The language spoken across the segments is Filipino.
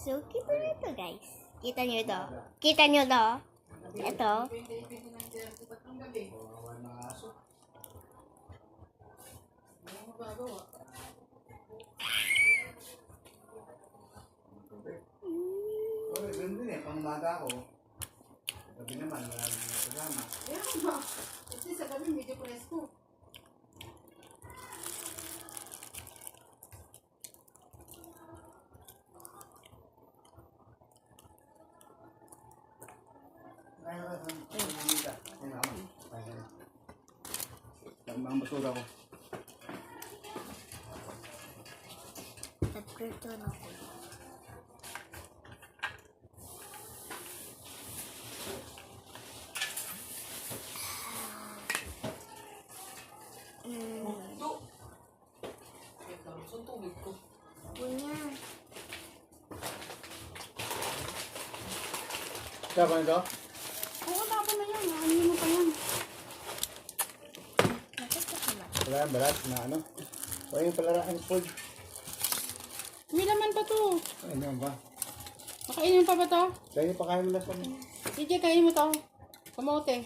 So, kita nyo ito, guys. Kita nyo ito. Kita nyo ito. Ito. Ganda eh, pang umaga ako. Gabi naman, wala naman kasama. Ayan ba? Kasi sa gabi medyo presko. Ang basura ko. Nag-cartoon ako. Punya. Kaya ba ito? Oo, tapon na yan. Ano mo pa yan? Wala yung balat na ano? Wala yung palaraan food. May laman pa to. Ano naman ba? Makainin pa ba to? Kaya yung pakain mo lang sa mga. DJ, kain mo to. Kamote.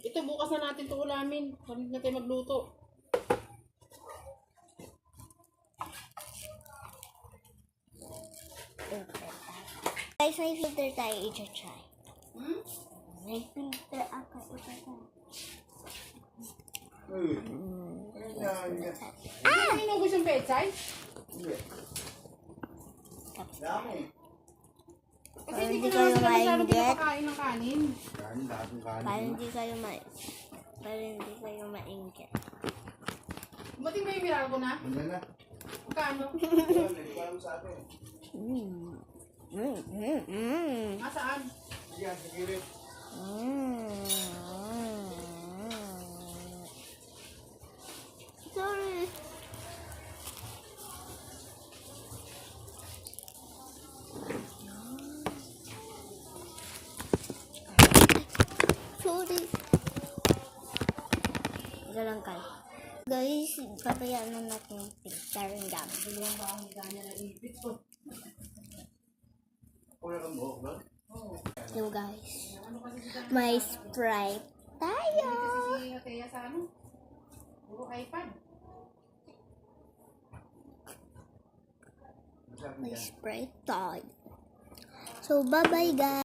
Ito, bukas na natin ito ulamin. Kami na tayo magluto. Guys, may filter tayo i-try. Hmm? May filter ako i-try. Ah! May inubos yung pechay? Hindi. Dami. Kasi Parang hindi hindi ko kayo naman sila masyado mainggit. pinapakain ng kanin. Kanin, lahat ng kanin. Para hindi kayo mainggit. Buti may Mirago na? Ano na? Magkano? Wala, hindi ko alam sa atin. Nasaan? Sige, sa gilid. Sorry. Sorry. Galang kayo. Guys, papayaan na natin yung filter ng gamit. Bilang ba ang ganya ng ipit ko? Wala kang buhok ba? Oo. Yung guys, Ano kasi si Ganya? may Sprite tayo. Kasi si Kaya sa ano? Puro iPad. Masarap May yan. Sprite tayo. So, bye-bye guys.